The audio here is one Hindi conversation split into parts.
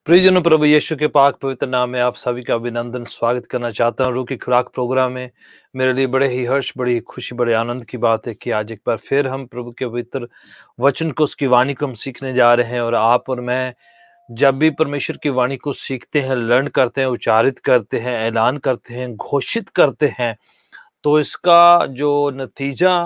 प्रियजनों, प्रभु यीशु के पाक पवित्र नाम में आप सभी का अभिनंदन स्वागत करना चाहता हूँ। रूह की खुराक प्रोग्राम में मेरे लिए बड़े ही हर्ष, बड़ी ही खुशी, बड़े आनंद की बात है कि आज एक बार फिर हम प्रभु के पवित्र वचन को, उसकी वाणी को हम सीखने जा रहे हैं। और आप और मैं जब भी परमेश्वर की वाणी को सीखते हैं, लर्न करते हैं, उच्चारित करते हैं, ऐलान करते हैं, घोषित करते हैं, तो इसका जो नतीजा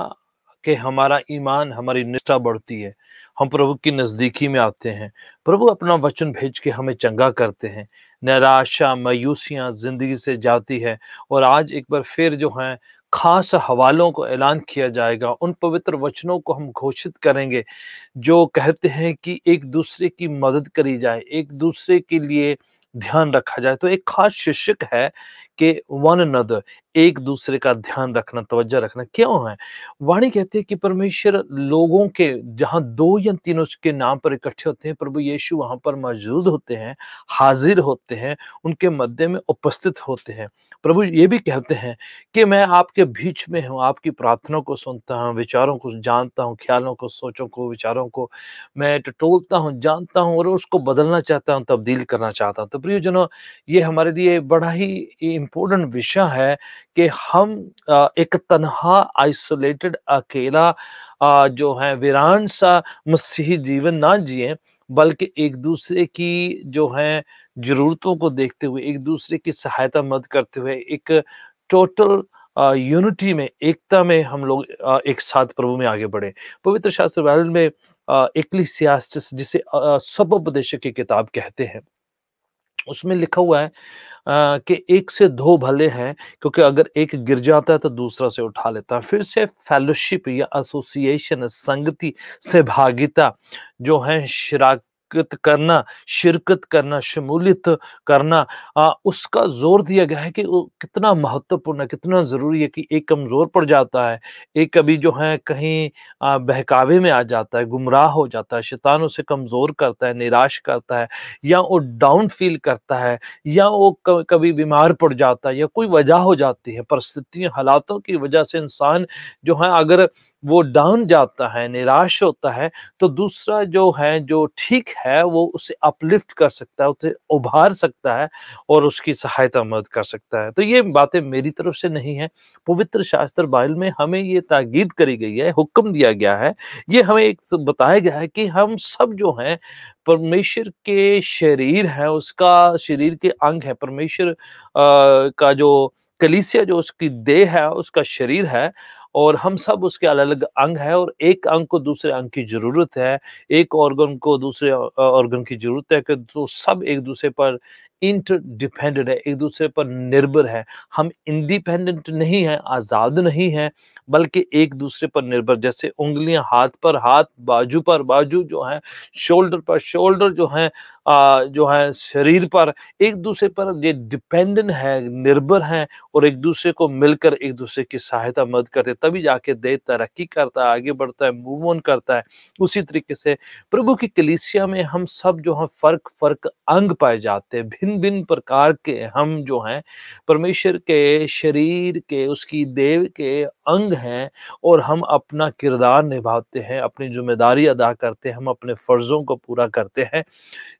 कि हमारा ईमान, हमारी निष्ठा बढ़ती है। हम प्रभु की नज़दीकी में आते हैं। प्रभु अपना वचन भेज के हमें चंगा करते हैं। निराशा, मायूसियाँ ज़िंदगी से जाती है। और आज एक बार फिर जो है ख़ास हवालों को ऐलान किया जाएगा। उन पवित्र वचनों को हम घोषित करेंगे, जो कहते हैं कि एक-दूसरे की मदद करी जाए, एक-दूसरे के लिए ध्यान रखा जाए। तो एक ख़ास शीर्षक है कि वन अनदर, एक-दूसरे का ध्यान रखना, तवज्जो रखना। क्यों है? वाणी कहती है कि परमेश्वर लोगों के जहाँ 2 या 3 उसके नाम पर इकट्ठे होते हैं, प्रभु यीशु वहाँ पर मौजूद होते हैं, हाज़िर होते हैं, उनके मध्य में उपस्थित होते हैं। प्रभु ये भी कहते हैं कि मैं आपके बीच में हूँ, आपकी प्रार्थना को सुनता हूँ, विचारों को जानता हूँ, ख़्यालों को, सोचों को, विचारों को मैं टटोलता हूँ, जानता हूँ और उसको बदलना चाहता हूँ, तब्दील करना चाहता हूँ। तो प्रियजनों, ये हमारे लिए बड़ा ही इम्पोर्टेंट विषय है कि हम एक तन्हा, आइसोलेटेड, अकेला जो है वीरान सा मसीही जीवन ना जिएँ, बल्कि एक-दूसरे की जो है ज़रूरतों को देखते हुए, एक-दूसरे की सहायता मदद करते हुए, एक टोटल यूनिटी में, एकता में हम लोग एक साथ प्रभु में आगे बढ़ें। पवित्र शास्त्र बाइबल में इक्लेसियास्टिस, जिसे सुबोपदेशक की किताब कहते हैं, उसमें लिखा हुआ है कि एक से दो भले हैं, क्योंकि अगर एक गिर जाता है तो दूसरा उसे उठा लेता है। फिर से फेलोशिप या एसोसिएशन, संगति, सहभागिता जो है, शिरकत करना, शमूलियत करना, उसका ज़ोर दिया गया है कि वो कितना महत्वपूर्ण है, कितना ज़रूरी है कि एक कमज़ोर पड़ जाता है, एक कभी जो है कहीं बहकावे में आ जाता है, गुमराह हो जाता है, शैतान उसे कमज़ोर करता है, निराश करता है, या वो डाउन फ़ील करता है, या वो कभी बीमार पड़ जाता है, या कोई वजह हो जाती है, परिस्थितियों, हालातों की वजह से इंसान जो है अगर वो डाउन जाता है, निराश होता है, तो दूसरा जो है, जो ठीक है, वो उसे अपलिफ्ट कर सकता है, उसे उभार सकता है और उसकी सहायता मदद कर सकता है। तो ये बातें मेरी तरफ से नहीं है, पवित्र शास्त्र बाइबल में हमें ये ताकीद करी गई है, हुक्म दिया गया है, ये हमें एक बताया गया है कि हम सब जो हैं परमेश्वर के शरीर है, उसका शरीर के अंग है। परमेश्वर का जो कलीसिया, जो उसकी देह है, उसका शरीर है, और हम सब उसके अलग-अलग अंग हैं, और एक अंग को दूसरे अंग की ज़रूरत है, एक ऑर्गन को दूसरे ऑर्गन की ज़रूरत है, कि तो सब एक-दूसरे पर इंटरडिपेंडेंट है, एक-दूसरे पर निर्भर है। हम इंडिपेंडेंट नहीं हैं, आज़ाद नहीं हैं, बल्कि एक-दूसरे पर निर्भर। जैसे उँगलियाँ हाथ पर हाथ, बाजू पर बाजू जो है, शोल्डर पर शोल्डर जो है शरीर पर, एक-दूसरे पर ये डिपेंडेंट है, निर्भर हैं, और एक-दूसरे को मिलकर एक-दूसरे की सहायता मदद करते, तभी जाके देश तरक्की करता है, आगे बढ़ता है, मूव ऑन करता है। उसी तरीके से प्रभु की कलीसिया में हम सब जो हैं फ़र्क-फ़र्क अंग पाए जाते हैं, भिन्न-भिन्न प्रकार के हम जो हैं परमेश्वर के शरीर के, उसकी देह के अंग हैं, और हम अपना किरदार निभाते हैं, अपनी ज़िम्मेदारी अदा करते हैं, हम अपने फ़र्ज़ों को पूरा करते हैं,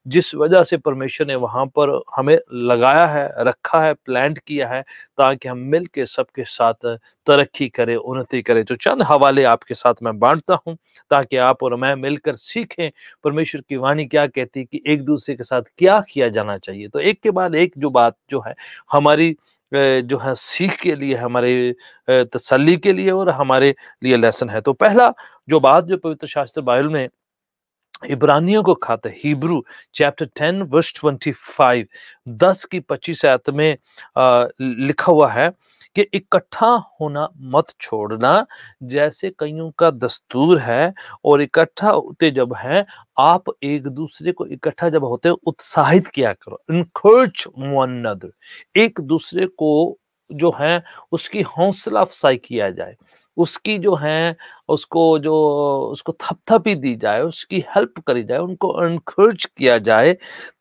जिस वजह से परमेश्वर ने वहाँ पर हमें लगाया है, रखा है, प्लांट किया है, ताकि हम मिल के सबके साथ तरक्की करें, उन्नति करें। तो चंद हवाले आपके साथ मैं बाँटता हूँ, ताकि आप और मैं मिलकर सीखें परमेश्वर की वाणी क्या कहती है कि एक-दूसरे के साथ क्या किया जाना चाहिए। तो एक के बाद एक जो बात जो है हमारी जो है सीख के लिए, हमारे तसल्ली के लिए और हमारे लिए लेसन है। तो पहला जो बात जो पवित्र शास्त्र बाइबल में इब्रानियों को खाता है, हिब्रू चैप्टर 10 वर्स 25, 10 की 25 आयत में लिखा हुआ है कि इकट्ठा होना मत छोड़ना, जैसे कईयों का दस्तूर है, और इकट्ठा होते जब हैं, आप एक दूसरे को इकट्ठा जब होते हैं, उत्साहित किया करो, इनकरेज वन अनदर, एक दूसरे को जो है उसकी हौसला अफजाई किया जाए, उसकी जो है उसको थपथपी दी जाए, उसकी हेल्प करी जाए, उनको एनकरेज किया जाए,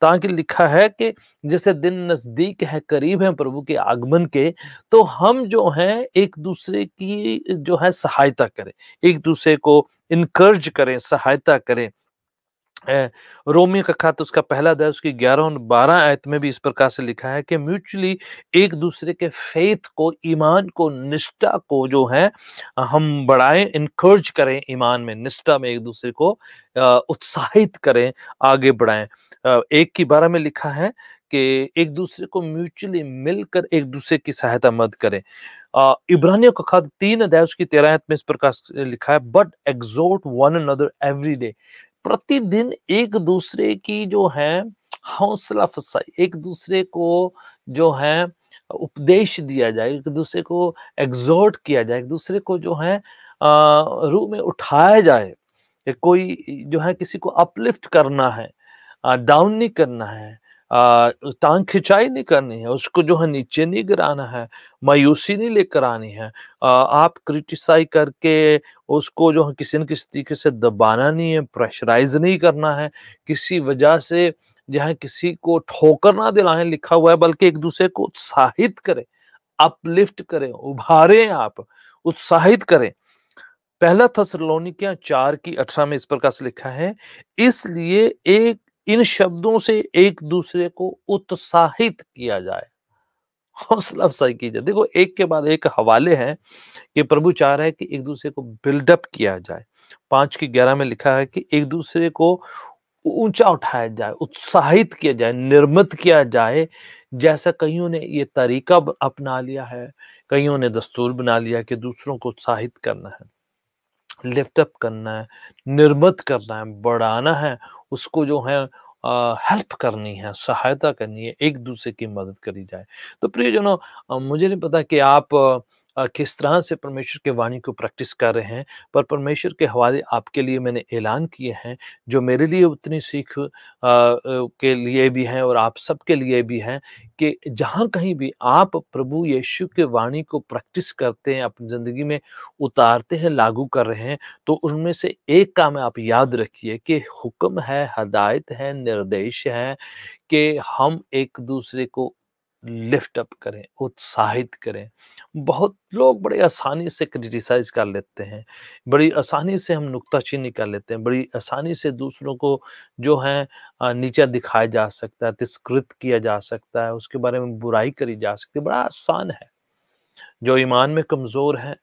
ताकि लिखा है कि जैसे दिन नज़दीक है, करीब है प्रभु के आगमन के, तो हम जो हैं एक-दूसरे की जो है सहायता करें, एक-दूसरे को एनकरेज करें, सहायता करें। है। रोमियो का खत उसका पहला अध्याय उसकी 11 और 12 आयत में भी इस प्रकार से लिखा है कि म्यूचुअली एक दूसरे के फेथ को, ईमान को, निष्ठा को जो है हम बढ़ाएं, इनकर्ज करें, ईमान में, निष्ठा में एक दूसरे को उत्साहित करें, आगे बढ़ाएं। 1 की 12 में लिखा है कि एक दूसरे को म्यूचुअली मिलकर एक दूसरे की सहायता मत करें। इब्रानियों का खत 3 अध्याय उसकी 13 आयत में इस प्रकार से लिखा है, but exhort one another every day, प्रतिदिन एक दूसरे की जो है हौसला अफजाई, एक दूसरे को जो है उपदेश दिया जाए, एक दूसरे को एग्जॉर्ट किया जाए, एक दूसरे को जो है रूह में उठाया जाए। कोई जो है किसी को अपलिफ्ट करना है, डाउन नहीं करना है, टांग खिंचाई नहीं करनी है, उसको जो है नीचे नहीं गिराना है, मायूसी नहीं लेकर आनी है। आप क्रिटिसाइज करके उसको जो है किसी न किसी तरीके से दबाना नहीं है, प्रेशराइज नहीं करना है, किसी वजह से जो है किसी को ठोकर ना दिलाएं, लिखा हुआ है, बल्कि एक दूसरे को उत्साहित करें, अपलिफ्ट करें, उभारें, आप उत्साहित करें। पहला थिस्सलुनीकियों 4 की 18 में इस प्रकार से लिखा है, इसलिए एक इन शब्दों से एक दूसरे को उत्साहित किया जाए, हौसला अफजाई की जाए। देखो, एक के बाद एक हवाले हैं कि प्रभु चाह रहा है कि एक दूसरे को बिल्डअप किया जाए। 5 की 11 में लिखा है कि एक दूसरे को ऊंचा उठाया जाए, उत्साहित किया जाए, निर्मित किया जाए। जैसा कईयों ने ये तरीका अपना लिया है, कईयों ने दस्तूर बना लिया है कि दूसरों को उत्साहित करना है, लिफ्ट अप करना है, निर्मित करना है, बढ़ाना है, उसको जो है हेल्प करनी है, सहायता करनी है, एक दूसरे की मदद करी जाए। तो प्रियजनों, मुझे नहीं पता कि आप किस तरह से परमेश्वर की वाणी को प्रैक्टिस कर रहे हैं, पर परमेश्वर के हवाले आपके लिए मैंने ऐलान किए हैं, जो मेरे लिए उतनी सीख के लिए भी हैं और आप सबके लिए भी हैं, कि जहाँ कहीं भी आप प्रभु यीशु के वाणी को प्रैक्टिस करते हैं, अपनी ज़िंदगी में उतारते हैं, लागू कर रहे हैं, तो उनमें से एक काम आप याद रखिए कि हुक्म है, हदायत है, निर्देश है कि हम एक-दूसरे को लिफ्ट अप करें, उत्साहित करें। बहुत लोग बड़े आसानी से क्रिटिसाइज़ कर लेते हैं, बड़ी आसानी से हम नुक्ताचीनी कर लेते हैं, बड़ी आसानी से दूसरों को जो है नीचा दिखाया जा सकता है, तिरस्कृत किया जा सकता है, उसके बारे में बुराई करी जा सकती है, बड़ा आसान है। जो ईमान में कमज़ोर हैं,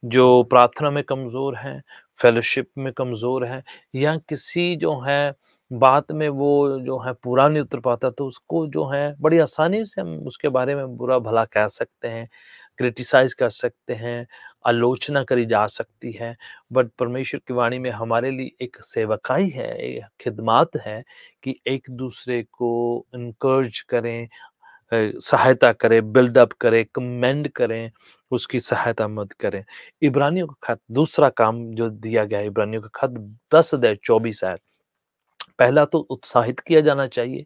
जो प्रार्थना में कमज़ोर हैं, फेलोशिप में कमज़ोर हैं, या किसी जो है बात में वो जो है पूरा नहीं उतर पाता, तो उसको जो है बड़ी आसानी से हम उसके बारे में बुरा-भला कह सकते हैं, क्रिटिसाइज़ कर सकते हैं, आलोचना करी जा सकती है। बट परमेश्वर की वाणी में हमारे लिए एक सेवकाई है, एक खिदमत है कि एक-दूसरे को एनकरेज करें, सहायता करें, बिल्डअप करें, कमेंड करें, उसकी सहायता मत करें। इब्रानियों का खत दूसरा काम जो दिया गया है, इब्रानियों का खत 10 अध्याय 24 आयत। पहला तो उत्साहित किया जाना चाहिए।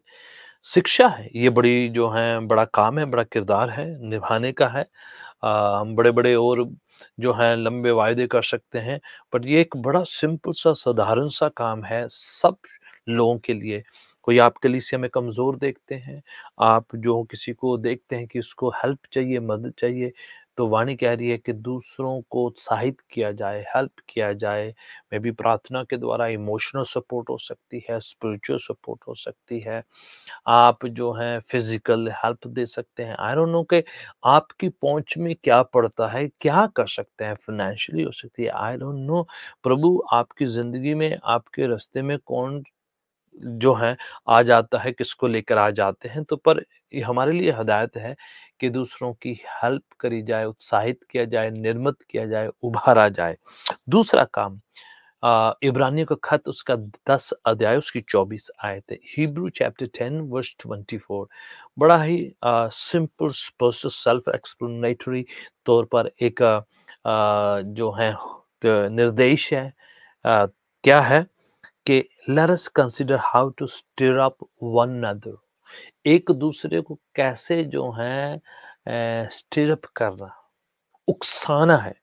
शिक्षा है, ये बड़ी जो है बड़ा काम है, बड़ा किरदार है, निभाने का है। हम बड़े-बड़े और जो है लंबे वायदे कर सकते हैं, बट ये एक बड़ा सिंपल सा साधारण सा काम है सब लोगों के लिए। कोई आप कलीसिया में कमज़ोर देखते हैं, आप जो किसी को देखते हैं कि उसको हेल्प चाहिए, मदद चाहिए, तो वाणी कह रही है कि दूसरों को उत्साहित किया जाए, हेल्प किया जाए। मे बी प्रार्थना के द्वारा इमोशनल सपोर्ट हो सकती है, स्पिरिचुअल सपोर्ट हो सकती है। आप जो हैं फिज़िकल हेल्प दे सकते हैं। आई डोंट नो कि आपकी पहुँच में क्या पड़ता है, क्या कर सकते हैं, फाइनेंशियली हो सकती है, आई डोंट नो। प्रभु आपकी ज़िंदगी में, आपके रास्ते में कौन जो है आ जाता है, किसको लेकर आ जाते हैं, तो पर ये हमारे लिए हिदायत है कि दूसरों की हेल्प करी जाए, उत्साहित किया जाए, निर्मित किया जाए, उभारा जाए। दूसरा काम, इब्रानियों का खत उसका 10 अध्याय उसकी 24 आयत है। हिब्रू चैप्टर 10 वर्स 24, बड़ा ही सिंपल स्पष्ट सेल्फ एक्सप्लेनेटरी तौर पर एक जो है निर्देश है। अ, क्या है कि let us consider how to stir up one another, एक दूसरे को कैसे जो है स्टिर अप करना, उकसाना है,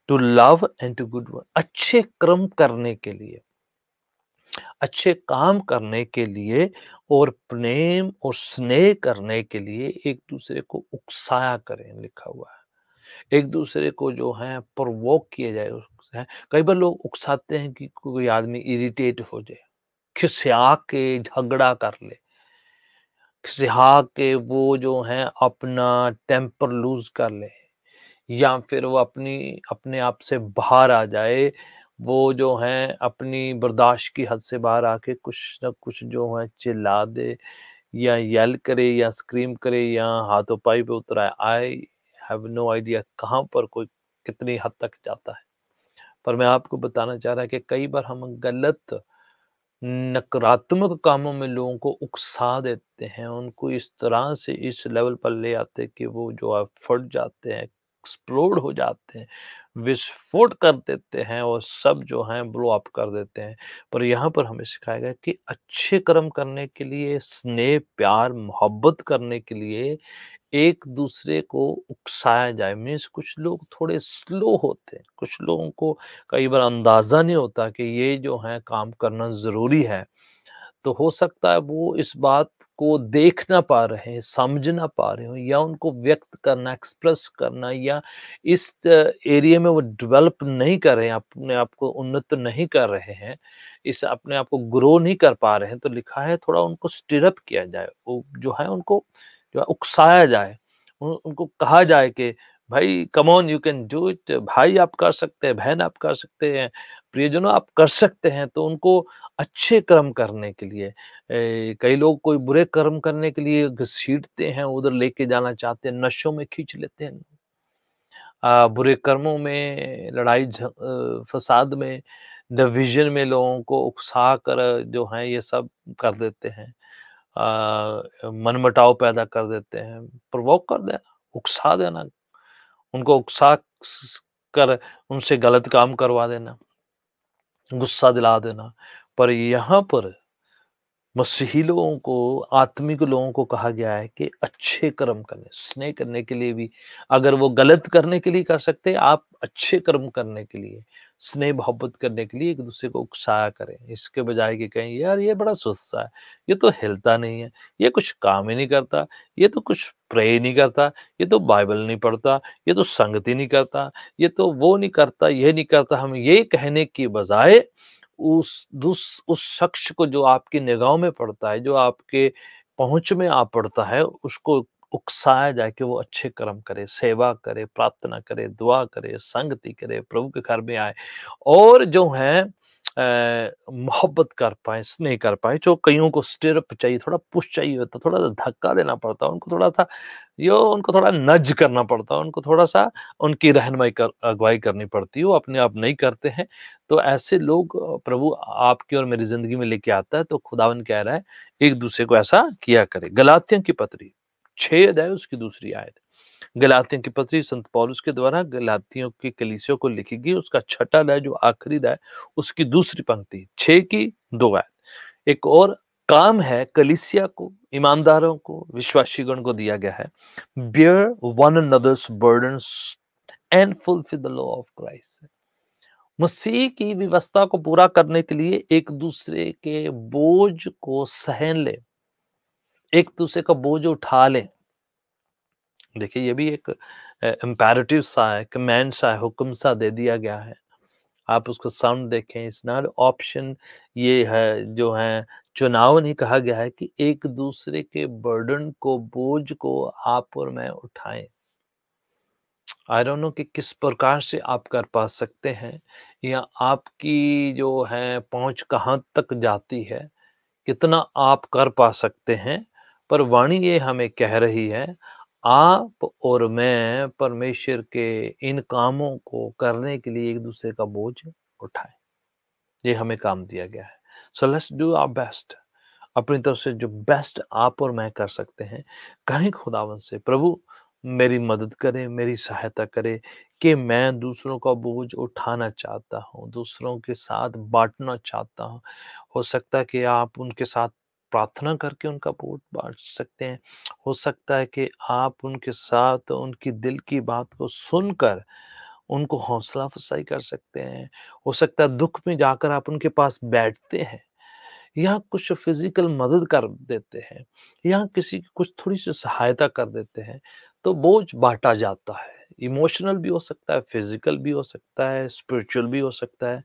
to love and to good work, अच्छे कर्म करने के लिए, अच्छे काम करने के लिए और प्रेम और स्नेह करने के लिए एक दूसरे को उकसाया करें, लिखा हुआ है। एक दूसरे को जो है प्रोवोक किया जाए, कई बार लोग उकसाते हैं कि कोई आदमी इरिटेट हो जाए, खिसिया के झगड़ा कर ले, खिसिया के वो जो है अपना टेम्पर लूज़ कर ले, या फिर वो अपने आप से बाहर आ जाए, वो जो है अपनी बर्दाश्त की हद से बाहर आके कुछ न कुछ जो है चिल्ला दे, या येल करे, या स्क्रीम करे, या हाथों-पाई पे उतर आए। आई हैव नो आइडिया कहाँ पर कोई कितनी हद तक जाता है। पर मैं आपको बताना चाह रहा कि कई बार हम गलत नकारात्मक कामों में लोगों को उकसा देते हैं, उनको इस तरह से इस लेवल पर ले आते हैं कि वो जो है फट जाते हैं, एक्सप्लोड हो जाते हैं, विस्फोट कर देते हैं और सब जो हैं ब्लो अप कर देते हैं। पर यहाँ पर हमें सिखाया गया कि अच्छे कर्म करने के लिए, स्नेह, प्यार, मोहब्बत करने के लिए एक दूसरे को उकसाया जाए। मीन्स कुछ लोग थोड़े स्लो होते हैं, कुछ लोगों को कई बार अंदाज़ा नहीं होता कि ये जो है काम करना ज़रूरी है। तो हो सकता है वो इस बात को देख ना पा रहे हैं, समझ ना पा रहे हों, या उनको व्यक्त करना, एक्सप्रेस करना, या इस एरिया में वो डेवलप नहीं कर रहे हैं, अपने आप को उन्नत नहीं कर रहे हैं, इस अपने आप को ग्रो नहीं कर पा रहे हैं, तो लिखा है थोड़ा उनको स्टिर अप किया जाए। वो जो है उनको जो है उकसाया जाए। उनको कहा जाए कि भाई come on you can do it, भाई आप कर सकते हैं, बहन आप कर सकते हैं, प्रियजनों आप कर सकते हैं। तो उनको अच्छे कर्म करने के लिए कई लोग कोई बुरे कर्म करने के लिए घसीटते हैं, उधर लेके जाना चाहते हैं, नशों में खींच लेते हैं। बुरे कर्मों में, फसाद में, डिवीज़न में लोगों को उकसा कर जो है ये सब कर देते हैं। मनमुटाव पैदा कर देते हैं, प्रोवोक कर देना, उकसा देना, उनको उकसा स कर उनसे गलत काम करवा देना, गुस्सा दिला देना। पर यहाँ पर मसीही लोगों को, आत्मिक लोगों को कहा गया है कि अच्छे कर्म करने, स्नेह करने के लिए भी, अगर वो गलत करने के लिए कर सकते हैं, आप अच्छे कर्म करने के लिए, स्नेह मोहब्बत करने के लिए एक-दूसरे को उकसाया करें। इसके बजाय कि कहें, "यार, ये बड़ा सुस्त-सा है, ये तो हिलता नहीं है, ये कुछ काम ही नहीं करता, ये तो कुछ प्रे नहीं करता, ये तो बाइबल नहीं पढ़ता, ये तो संगति नहीं करता, ये तो वो नहीं करता, ये नहीं करता।" हम ये कहने की बजाय उस शख्स को जो आपकी निगाहों में पड़ता है, जो आपके पहुँच में आ पड़ता है, उसको उकसाया जाए कि वो अच्छे कर्म करे, सेवा करे, प्रार्थना करे, दुआ करे, संगति करे, प्रभु के घर में आए और जो है मोहब्बत कर पाएँ, स्नेह कर पाएँ। जो कइयों को स्टिरअप चाहिए, थोड़ा पुश चाहिए होता है, थोड़ा-सा धक्का देना पड़ता है, उनको थोड़ा नज़ करना पड़ता है, उनको थोड़ा-सा उनकी रहनुमाई अगुवाई करनी पड़ती है, वो अपने आप नहीं करते हैं। तो ऐसे लोग प्रभु आपकी और मेरी ज़िंदगी में लेके आता है, तो खुदावंद कह रहा है, एक-दूसरे को ऐसा किया करें। गलातियों की पत्री 6 अध्याय उसकी दूसरी आयत। गलातियों की पत्री संत पौलुस के द्वारा गलातियों की कलीसिया को लिखी गई, उसका छठा अध्याय जो आखिरी अध्याय, उसकी दूसरी पंक्ति 6 की 2 आयत। एक और काम है कलीसिया को, ईमानदारों को, विश्वासीगण को दिया गया है। Bear one another's burdens and fulfil the law of Christ. मसीह की व्यवस्था को पूरा करने के लिए एक दूसरे के बोझ को सहन ले, एक दूसरे का बोझ उठा लें। देखिए ये भी एक इम्पेरेटिव सा है, कमांड सा है, हुक्म सा दे दिया गया है। आप उसको साउंड देखें, इट्स नॉट ऑप्शन, ये है जो है चुनाव नहीं, कहा गया है कि एक दूसरे के बर्डन को, बोझ को आप और मैं उठाएं। आई डोंट नो कि किस प्रकार से आप कर पा सकते हैं, या आपकी जो है पहुंच कहाँ तक जाती है, कितना आप कर पा सकते हैं। पर वाणी ये हमें कह रही है, आप और मैं परमेश्वर के इन कामों को करने के लिए एक दूसरे का बोझ उठाएं। ये हमें काम दिया गया है। So let's do our best. अपनी तरफ से जो बेस्ट आप और मैं कर सकते हैं, कहें खुदावन से, प्रभु मेरी मदद करें, मेरी सहायता करें कि मैं दूसरों का बोझ उठाना चाहता हूँ, दूसरों के साथ बाँटना चाहता हूँ। हो सकता है कि आप उनके साथ प्रार्थना करके उनका बोझ बाँट सकते हैं। हो सकता है कि आप उनके साथ उनकी दिल की बात को सुनकर उनको हौसला अफ़ज़ाई कर सकते हैं। हो सकता है दुःख में जाकर आप उनके पास बैठते हैं, या कुछ फिज़िकल मदद कर देते हैं, या किसी की कुछ थोड़ी-सी सहायता कर देते हैं, तो बोझ बाँटा जाता है। इमोशनल भी हो सकता है, फिज़िकल भी हो सकता है, स्पिरिचुअल भी हो सकता है।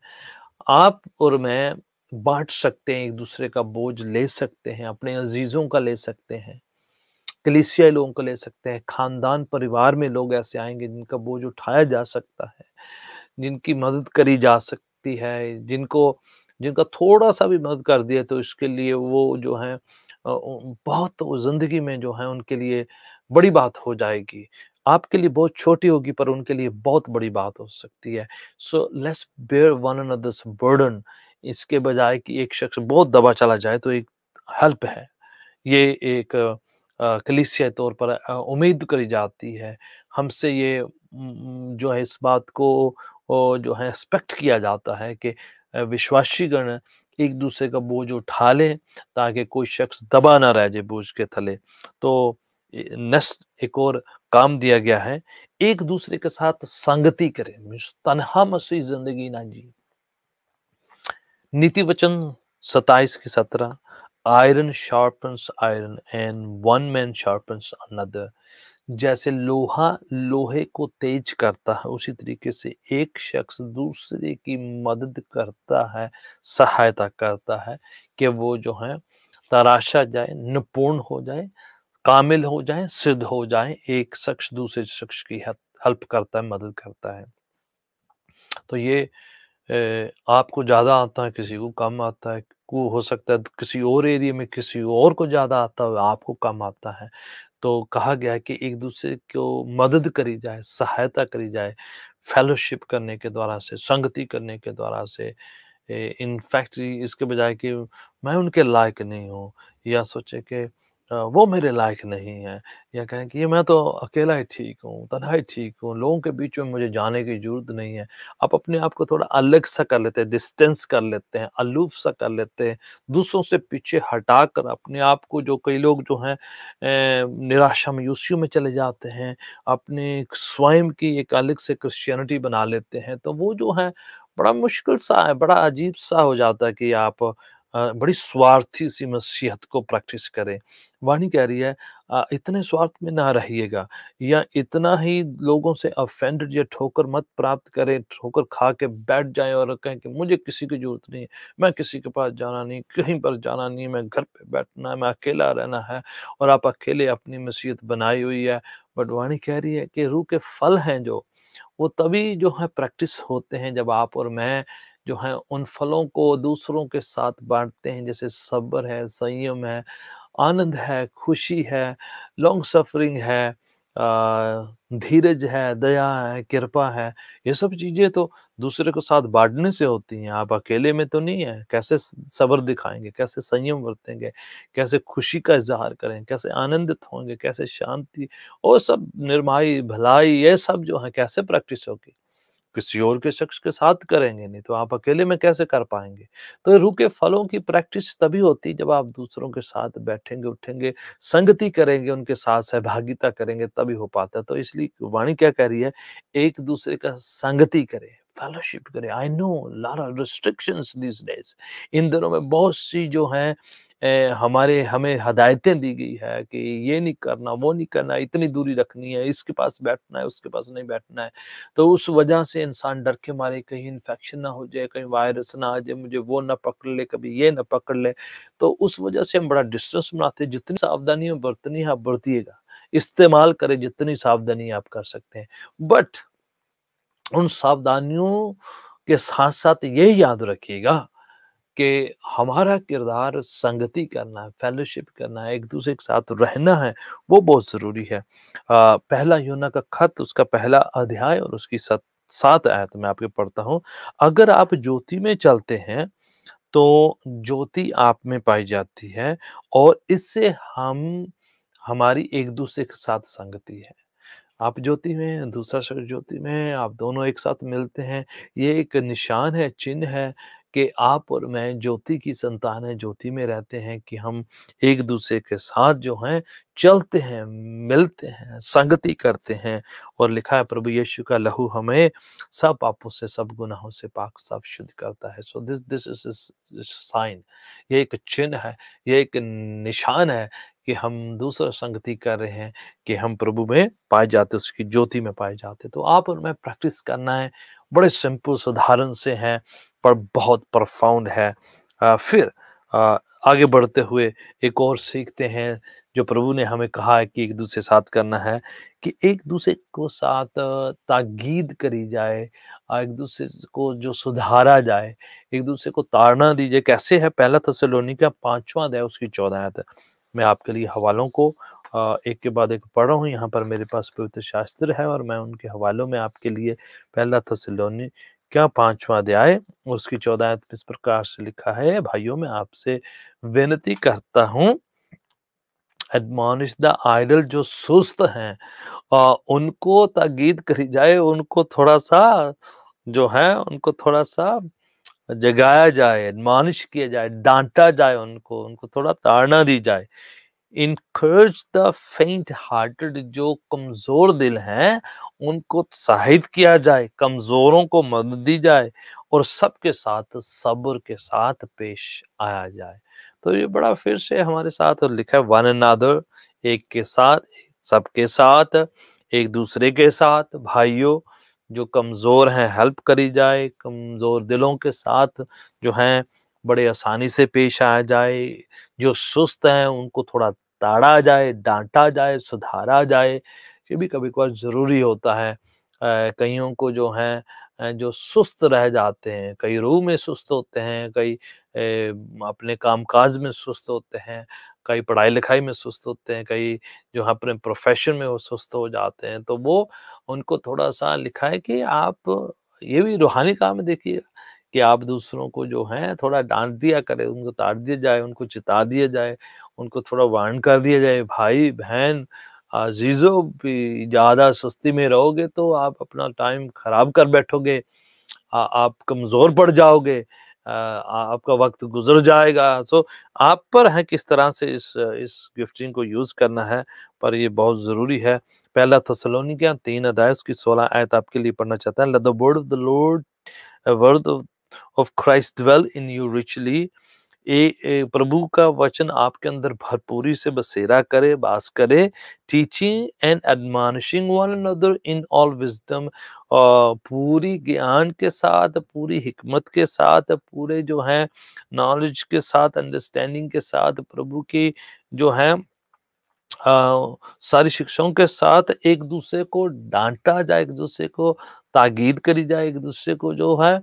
आप और मैं, बाँट सकते हैं, एक-दूसरे का बोझ ले सकते हैं, अपने अज़ीज़ों का ले सकते हैं, कलीसियाई लोगों का ले सकते हैं, खानदान परिवार में लोग ऐसे आएँगे जिनका बोझ उठाया जा सकता है, जिनकी मदद करी जा सकती है, जिनका थोड़ा-सा भी मदद कर दिया तो इसके लिए वो जो है बहुत ज़िंदगी में जो है उनके लिए बड़ी बात हो जाएगी। आपके लिए बहुत छोटी होगी पर उनके लिए बहुत बड़ी बात हो सकती है। So let's bear one another's burden, इसके बजाय कि एक शख्स बहुत दबा चला जाए तो एक हेल्प है। ये एक कलीसिया तौर पर उम्मीद करी जाती है। हमसे ये जो है इस बात को जो है एक्सपेक्ट किया जाता है कि विश्वासीगण एक-दूसरे का बोझ उठा लें ताकि कोई शख्स दबा ना रह जाए बोझ के तले। तो नेक्स्ट एक और काम दिया गया है, एक-दूसरे के साथ संगति करें, मीन्स तन्हा मसीह ज़िंदगी ना जिए। नीति वचन 27 की 17, iron sharpens iron and one man sharpens another. जैसे लोहा लोहे को तेज करता है उसी तरीके से एक शख्स दूसरे की मदद करता है, सहायता करता है कि वो जो है तराशा जाए, निपुण हो जाए, कामिल हो जाए, सिद्ध हो जाए। एक शख्स दूसरे शख्स की हेल्प करता है, मदद करता है। तो ये आपको ज़्यादा आता है, किसी को कम आता है, को हो सकता है किसी और एरिया में किसी और को ज़्यादा आता हो, आपको कम आता है। तो कहा गया है कि एक-दूसरे को मदद करी जाए, सहायता करी जाए, फेलोशिप करने के द्वारा से, संगति करने के द्वारा से। इन फैक्ट इसके बजाय कि मैं उनके लायक नहीं हूँ या सोचे कि वो मेरे लायक नहीं है या कहें कि ये मैं तो अकेला ही ठीक हूँ, तन्हा ही ठीक हूँ, लोगों के बीच में मुझे जाने की ज़रूरत नहीं है। आप अपने आप को थोड़ा अलग सा कर लेते हैं, डिस्टेंस कर लेते हैं, अलूफ़ सा कर लेते हैं, दूसरों से पीछे हटाकर अपने आप को जो कई लोग जो हैं निराशा मायूसियों में चले जाते हैं, अपने स्वयं की एक अलग से क्रिश्चियनिटी बना लेते हैं, तो वो जो है बड़ा मुश्किल सा है, बड़ा अजीब सा हो जाता है कि आप बड़ी स्वार्थी सी मसीहत को प्रैक्टिस करें। वाणी कह रही है इतने स्वार्थ में ना रहिएगा या इतना ही लोगों से ऑफेंडेड या ठोकर मत प्राप्त करें, ठोकर खा के बैठ जाएँ और कहें कि मुझे किसी की ज़रूरत नहीं है, मैं किसी के पास जाना नहीं, कहीं पर जाना नहीं, मैं घर पे बैठना है, मैं अकेला रहना है और आप अकेले अपनी मसीहत बनाई हुई है। बट वाणी कह रही है कि रूह के फल हैं जो वो तभी जो है प्रैक्टिस होते हैं जब आप और मैं जो है उन फलों को दूसरों के साथ बाँटते हैं, जैसे सब्र है, संयम है, आनंद है, खुशी है, लॉन्ग सफरिंग है, धीरज है, दया है, कृपा है। ये सब चीज़ें तो दूसरे के साथ बाँटने से होती हैं, आप अकेले में तो नहीं है। कैसे सब्र दिखाएँगे, कैसे संयम बरतेंगे, कैसे खुशी का इज़हार करें, कैसे आनंदित होंगे, कैसे शांति और सब निर्माई, भलाई ये सब जो है कैसे प्रैक्टिस होगी? किसी और के शख्स के साथ करेंगे, नहीं तो आप अकेले में कैसे कर पाएँगे? तो रूह के फलों की प्रैक्टिस तभी होती है जब आप दूसरों के साथ बैठेंगे, उठेंगे, संगति करेंगे, उनके साथ सहभागिता करेंगे तभी हो पाता है। तो इसलिए वाणी क्या कह रही है, एक-दूसरे का संगति करें, फेलोशिप करें। I know lot of restrictions these days. इन दिनों में बहुत सी जो हैं हमारे हमें हदायतें दी गई है कि ये नहीं करना, वो नहीं करना, इतनी दूरी रखनी है, इसके पास बैठना है, उसके पास नहीं बैठना है। तो उस वजह से इंसान डर के मारे कहीं इन्फेक्शन ना हो जाए, कहीं वायरस ना आ जाए, मुझे वो ना पकड़ ले, कभी ये ना पकड़ ले। तो उस वजह से हम बड़ा डिस्टेंस बनाते हैं। जितनी सावधानियाँ बरतनी है आप बरतिएगा। इस्तेमाल करें जितनी सावधानी आप कर सकते हैं। बट उन सावधानियों के साथ-साथ ये याद रखिएगा कि हमारा किरदार संगति करना है, फेलोशिप करना है, एक-दूसरे के साथ रहना है, वो बहुत ज़रूरी है। पहला यूहन्ना का खत उसका पहला अध्याय और उसकी 7 आयत मैं आपको पढ़ता हूँ। अगर आप ज्योति में चलते हैं, तो ज्योति आप में पाई जाती है और इससे हम हमारी एक-दूसरे के साथ संगति है। आप ज्योति में हैं, दूसरा शख्स ज्योति में है, आप दोनों एक साथ मिलते हैं। ये एक निशान है, चिन्ह है कि आप और मैं ज्योति की संतान हैं, ज्योति में रहते हैं कि हम एक-दूसरे के साथ जो हैं चलते हैं, मिलते हैं, संगति करते हैं और लिखा है प्रभु यीशु का लहू हमें सब पापों से, सब गुनाहों से पाक साफ शुद्ध करता है। So this this is sine. ये एक चिन्ह है, ये एक निशान है कि हम दूसरा संगति कर रहे हैं। कि हम प्रभु में पाए जाते, उसकी ज्योति में पाए जाते। तो आप और मैं प्रैक्टिस करना है, बड़े सिंपल साधारण से हैं, पर बहुत प्रोफाउंड है। फिर अ, आगे बढ़ते हुए एक और सीखते हैं जो प्रभु ने हमें कहा है कि एक-दूसरे साथ करना है कि एक-दूसरे को साथ ताकीद करी जाए, एक-दूसरे को जो सुधारा जाए, एक-दूसरे को ताड़ना दी जाए। कैसे है? पहला थिस्सलुनीके 5वां अध्याय उसकी 14 आयत है। मैं आपके लिए हवालों को एक के बाद एक पढ़ रहा हूँ। यहाँ पर मेरे पास पवित्र शास्त्र है और मैं उनके हवालों में आपके लिए पहला थिस्सलुनीके 5वां अध्याय उसकी 14 आयत इस प्रकार से लिखा है, भाइयों मैं आपसे विनती करता हूँ, एडमॉनिश द आइडल जो सुस्त हैं उनको ताकीद करी जाए, उनको थोड़ा-सा जो है उनको थोड़ा-सा जगाया जाए, एडमॉनिश किया जाए, डाँटा जाए उनको थोड़ा ताड़ना दी जाए। इनकरेज द फेंट हार्टेड जो कमज़ोर दिल हैं, उनको उत्साहित किया जाए, कमज़ोरों को मदद दी जाए और सबके साथ सब्र के साथ पेश आया जाए। तो ये बड़ा फिर से हमारे साथ लिखा है वन अनदर एक के साथ, सबके साथ, एक-दूसरे के साथ, भाइयों जो कमज़ोर हैं हेल्प करी जाए, कमज़ोर दिलों के साथ जो हैं बड़े आसानी से पेश आया जाए, जो सुस्त हैं उनको थोड़ा ताड़ा जाए, डाँटा जाए, सुधारा जाए, ये भी कभी-कभार ज़रूरी होता है। कइयों को जो हैं जो सुस्त रह जाते हैं, कई रूह में सुस्त होते हैं, कई अपने काम-काज में सुस्त होते हैं, कई पढ़ाई-लिखाई में सुस्त होते हैं, कई जो है अपने प्रोफ़ेशन में वो सुस्त हो जाते हैं। तो वो उनको थोड़ा-सा लिखा है कि आप ये भी रूहानी काम है देखिए कि आप दूसरों को जो है थोड़ा डाँट दिया करें, उनको डाँट दिया जाए, उनको चिता दिया जाए, उनको थोड़ा वार्न कर दिया जाए, भाई-बहन अज़ीज़ों भी ज़्यादा सुस्ती में रहोगे तो आप अपना टाइम खराब कर बैठोगे। आप कमज़ोर पड़ जाओगे। आपका वक़्त गुज़र जाएगा। सो आप पर है किस तरह से इस गिफ्टिंग को यूज़ करना है, पर ये बहुत ज़रूरी है। पहला थिस्सलुनीकियों 3 अध्याय उसकी 16 आयत आपके लिए पढ़ना चाहता है। Let the word of the Lord word of Christ dwell in you richly प्रभु का वचन आपके अंदर भरपूरी से बसेरा करे, वास करे, teaching and admonishing one another in all wisdom पूरी ज्ञान के साथ, पूरी हिकमत के साथ, पूरे जो हैं नॉलेज के साथ, अंडरस्टैंडिंग के साथ प्रभु की जो है सारी शिक्षाओं के साथ एक-दूसरे को डाँटा जाए, एक-दूसरे को ताकीद करी जाए, एक-दूसरे को जो है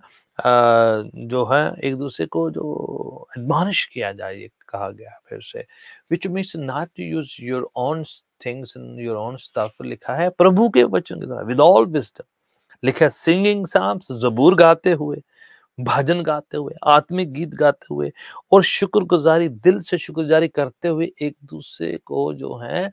एक-दूसरे को जो एडमॉनिश किया जाए, ये कहा गया है फिर से। Which means not to use your own things and your own stuff लिखा है प्रभु के वचन के द्वारा विद ऑल विज़डम लिखा है सिंगिंग साम्स ज़बूर गाते हुए, भजन गाते हुए, आत्मिक गीत गाते हुए और शुक्रगुज़ारी दिल से शुक्रगुज़ारी करते हुए एक-दूसरे को जो है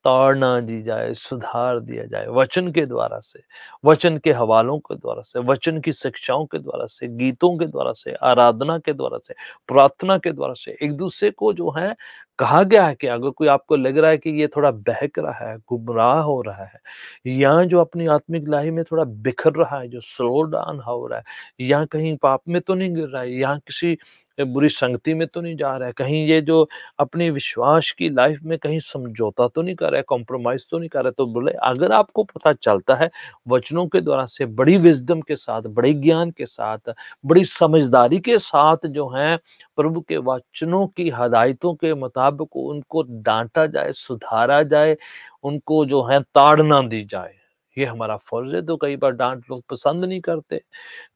ताड़ना दी जाए, सुधार दिया जाए, वचन के द्वारा से, वचन के हवालों के द्वारा से, वचन की शिक्षाओं के द्वारा से, गीतों के द्वारा से, आराधना के द्वारा से, प्रार्थना के द्वारा से, एक-दूसरे को जो है कहा गया है कि अगर कोई आपको लग रहा है कि ये थोड़ा बहक रहा है, गुमराह हो रहा है, या जो अपनी आत्मिक लाही में थोड़ा बिखर रहा है, जो स्लो डाउन हो रहा है, या कहीं पाप में तो नहीं गिर रहा है, या किसी बुरी संगति में तो नहीं जा रहा है, कहीं ये जो अपनी विश्वास की लाइफ में कहीं समझौता तो नहीं कर रहा है, कॉम्प्रोमाइज़ तो नहीं कर रहा है। तो बोले अगर आपको पता चलता है वचनों के द्वारा से बड़ी विज़डम के साथ, बड़े ज्ञान के साथ, बड़ी समझदारी के साथ जो है प्रभु के वचनों की हदायतों के मुताबिक उनको डाँटा जाए, सुधारा जाए, उनको जो है ताड़ना दी जाए। ये हमारा फ़र्ज़ है। तो कई बार डाँट लोग पसंद नहीं करते,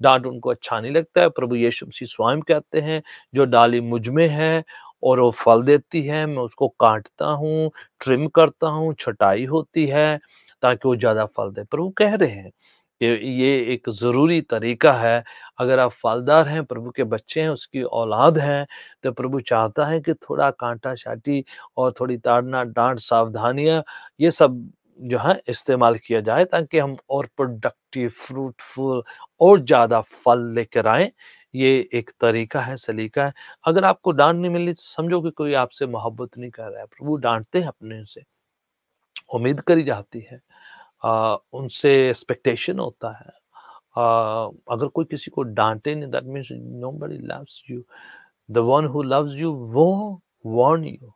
डाँट उनको अच्छा नहीं लगता है। प्रभु यीशु मसीह स्वयं कहते हैं, "जो डाली मुझ में है और वो फल देती है, मैं उसको काटता हूँ, ट्रिम करता हूँ, छँटाई होती है, ताकि वो ज़्यादा फल दे।" प्रभु कह रहे हैं कि ये एक ज़रूरी तरीका है। अगर आप फलदार हैं, प्रभु के बच्चे हैं, उसकी औलाद हैं, तो प्रभु चाहता है कि थोड़ा काँटा-छाँटी और थोड़ी ताड़ना, डाँट, सावधानियाँ, ये सब जो है इस्तेमाल किया जाए, ताकि हम और प्रोडक्टिव, फ्रूटफुल और ज़्यादा फल लेकर आएँ। ये एक तरीका है, सलीका है। अगर आपको डाँट नहीं मिली तो समझो कि कोई आपसे मोहब्बत नहीं कर रहा है। प्रभु डाँटते हैं अपने से, उम्मीद करी जाती है। उनसे एक्सपेक्टेशन होता है। अगर कोई किसी को डाँटे नहीं that means nobody loves you. The one who loves you वो वार्न यू,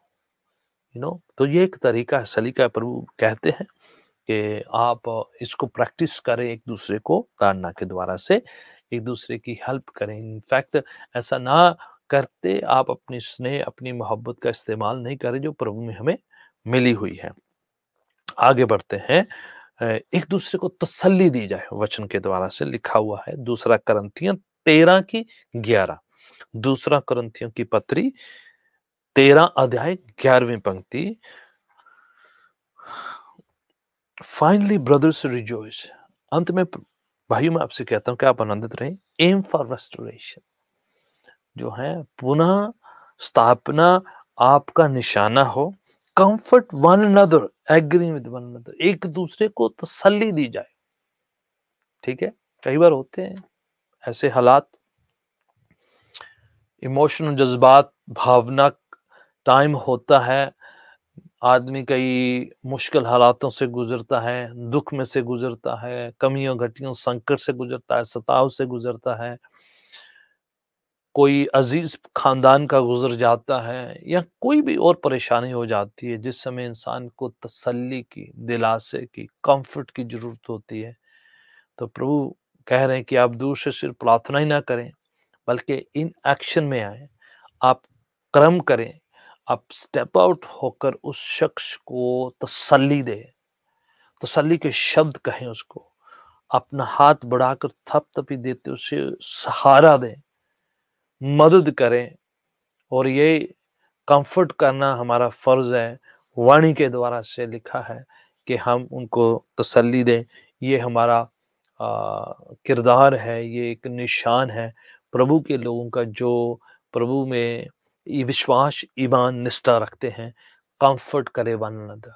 यू नो। तो ये एक तरीका है, सलीका है। प्रभु कहते हैं कि आप इसको प्रैक्टिस करें एक-दूसरे को ताड़ना के द्वारा से, एक-दूसरे की हेल्प करें। इनफैक्ट ऐसा ना करते आप अपनी स्नेह, अपनी मोहब्बत का इस्तेमाल नहीं करें जो प्रभु में हमें मिली हुई है। आगे बढ़ते हैं। एक दूसरे को तसल्ली दी जाए, वचन के द्वारा से लिखा हुआ है दूसरा करंथियों 13 की 11। दूसरा करंथियों की पत्री 13 अध्याय 11वीं पंक्ति। Finally brothers rejoice. अंत में भाइयों मैं आपसे कहता हूं कि आप आनंदित रहें। एम फॉर रेस्टोरेशन जो है पुनः स्थापना आपका निशाना हो। Comfort one another, agree with one another, एक दूसरे को तसल्ली दी जाए। ठीक है, कई बार होते हैं ऐसे हालात, इमोशनल जज्बात, भावना टाइम होता है, आदमी कई मुश्किल हालातों से गुजरता है, दुख में से गुजरता है, कमियों घटियों संकट से गुजरता है, सताव से गुजरता है, कोई अजीज खानदान का गुजर जाता है या कोई भी और परेशानी हो जाती है जिस समय इंसान को तसल्ली की, दिलासे की, कंफर्ट की जरूरत होती है। तो प्रभु कह रहे हैं कि आप दूर से सिर्फ प्रार्थना ही ना करें बल्कि इन एक्शन में आए, आप कर्म करें, आप स्टेप आउट होकर उस शख्स को तसल्ली दें, तसल्ली के शब्द कहें, उसको अपना हाथ बढ़ाकर थपथपी देते उसे सहारा दें, मदद करें। और ये कंफर्ट करना हमारा फर्ज है। वाणी के द्वारा से लिखा है कि हम उनको तसल्ली दें। ये हमारा किरदार है, ये एक निशान है प्रभु के लोगों का जो प्रभु में ये विश्वास, ईमान, निष्ठा रखते हैं। कंफर्ट करे वन अनदर,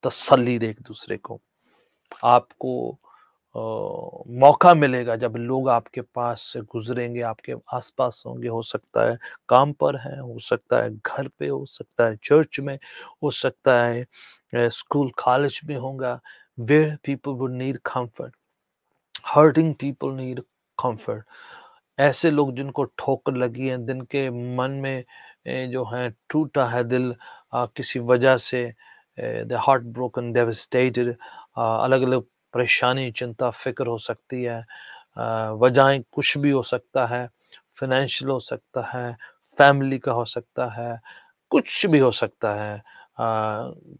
तसल्ली दे एक दूसरे को। आपको मौका मिलेगा जब लोग आपके पास से गुजरेंगे, आपके आसपास होंगे, हो सकता है काम पर हैं, हो सकता है घर पे, हो सकता है चर्च में, हो सकता है स्कूल कॉलेज में होगा। Where people would need comfort, hurting people need comfort. ऐसे लोग जिनको ठोकर लगी है, जिनके मन में जो है टूटा है दिल किसी वजह से, द हार्ट ब्रोकन, डेवस्टेटेड, अलग अलग परेशानी, चिंता, फिक्र हो सकती है, वजहें कुछ भी हो सकता है, फाइनेंशियल हो सकता है, फैमिली का हो सकता है, कुछ भी हो सकता है।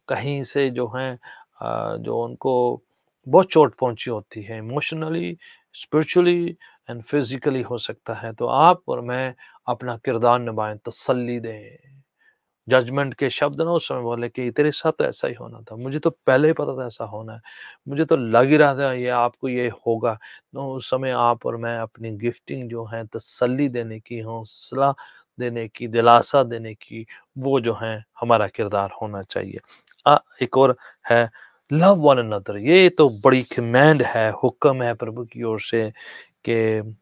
कहीं से जो है जो उनको बहुत चोट पहुंची होती है, इमोशनली, स्पिरिचुअली एंड फिजिकली हो सकता है। तो आप और मैं अपना किरदार निभाएं, तसल्ली दें। जजमेंट के शब्द ना उस समय बोले कि तेरे साथ तो ऐसा ही होना था, मुझे तो पहले ही पता था ऐसा होना है, मुझे तो लग ही रहा था ये आपको ये होगा। तो उस समय आप और मैं अपनी गिफ्टिंग जो है तसल्ली देने की, हौसला देने की, दिलासा देने की, वो जो है हमारा किरदार होना चाहिए। एक और है लव वन अनदर। ये तो बड़ी कमांड है, हुक्म है प्रभु की ओर से कि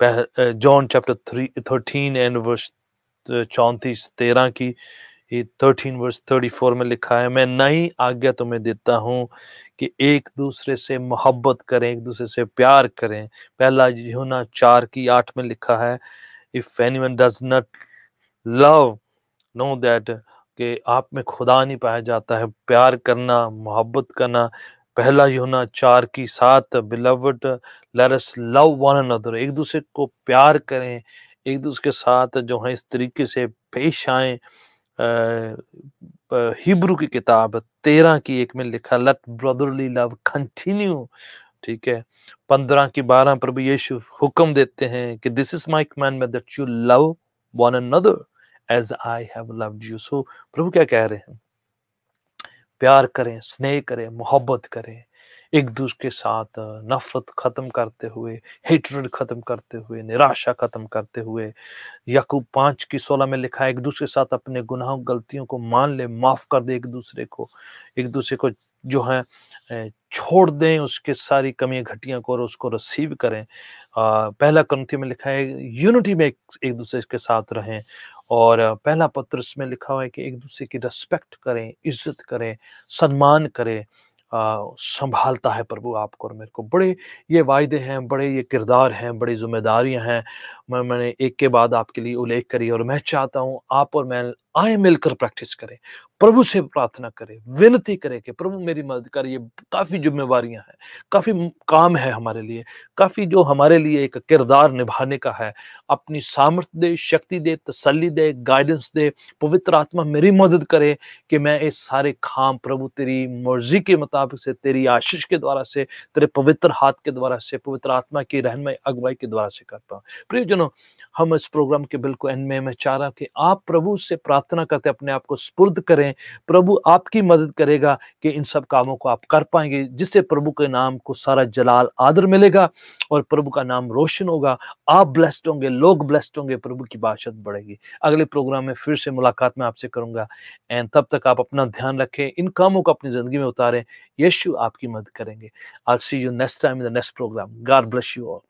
जॉन चैप्टर 13 एंड वर्स 34-13 की, ये 13 वर्स 34 में लिखा है, मैं नई आज्ञा तुम्हें देता हूँ कि एक दूसरे से मोहब्बत करें, एक दूसरे से प्यार करें। पहला यूहन्ना 4 की 8 में लिखा है, if anyone does not love know that, कि आप में खुदा नहीं पाया जाता है। प्यार करना, मोहब्बत करना, पहला यूहन्ना 4 की 7, beloved let us love one another, एक दूसरे को प्यार करें, एक दूसरे के साथ जो है इस तरीके से पेश आए। हिब्रू की किताब 13 की 1 में लिखा, लेट ब्रदरली लव कंटिन्यू। ठीक है, 15 की 12 प्रभु यीशु हुक्म देते हैं कि this is my commandment that you love one another as I have loved you. So प्रभु क्या कह रहे हैं? प्यार करें, स्नेह करें, मोहब्बत करें, एक दूसरे के साथ नफरत खत्म करते हुए, हेट्रेड खत्म करते हुए, निराशा खत्म करते हुए। याकूब 5 की 16 में लिखा है, एक दूसरे के साथ अपने गुनाहों गलतियों को मान ले, माफ कर दे एक दूसरे को, एक दूसरे को जो है छोड़ दें उसके सारी कमियां घटिया को और उसको रिसीव करें। पहला कुरिन्थियों में लिखा है यूनिटी में एक दूसरे के साथ रहें। और पहला पत्रस में लिखा हुआ है कि एक दूसरे की रिस्पेक्ट करें, इज्जत करें, सम्मान करें। संभालता है प्रभु आपको और मेरे को। बड़े ये वायदे हैं, बड़े ये किरदार हैं, बड़ी जिम्मेदारियां हैं। मैंने एक के बाद आपके लिए उल्लेख करी और मैं चाहता हूँ आप और मैं आए मिलकर प्रैक्टिस करें, प्रभु से प्रार्थना करें, विनती करें कि प्रभु मेरी मदद कर, ये काफ़ी ज़िम्मेवारियाँ हैं, काफ़ी काम है हमारे लिए, काफ़ी जो हमारे लिए एक किरदार निभाने का है। अपनी सामर्थ्य दे, शक्ति दे, तसल्ली दे, गाइडेंस दे, पवित्र आत्मा मेरी मदद करे कि मैं इस सारे काम प्रभु तेरी मर्ज़ी के मुताबिक से, तेरी आशीष के द्वारा से, तेरे पवित्र हाथ के द्वारा से, पवित्र आत्मा की रहनुमाई, अगुवाई के द्वारा से कर पाऊँ। प्रियजनों, हम इस प्रोग्राम के बिल्कुल एंड में मैं चाह रहा कि आप प्रभु से प्रार्थना करते अपने आप को सुपुर्द करें। प्रभु आपकी मदद करेगा कि इन सब कामों को आप कर पाएँगे, जिससे प्रभु के नाम को सारा जलाल आदर मिलेगा और प्रभु का नाम रोशन होगा। आप ब्लेस्ड होंगे, लोग ब्लेस्ड होंगे, प्रभु की बादशाहत बढ़ेगी। अगले प्रोग्राम में फिर से मुलाकात मैं आपसे करूँगा एंड तब तक आप अपना ध्यान रखें, इन कामों को अपनी ज़िंदगी में उतारें। यीशु आपकी मदद करेंगे। I'll see you next time in the next program. God bless you all.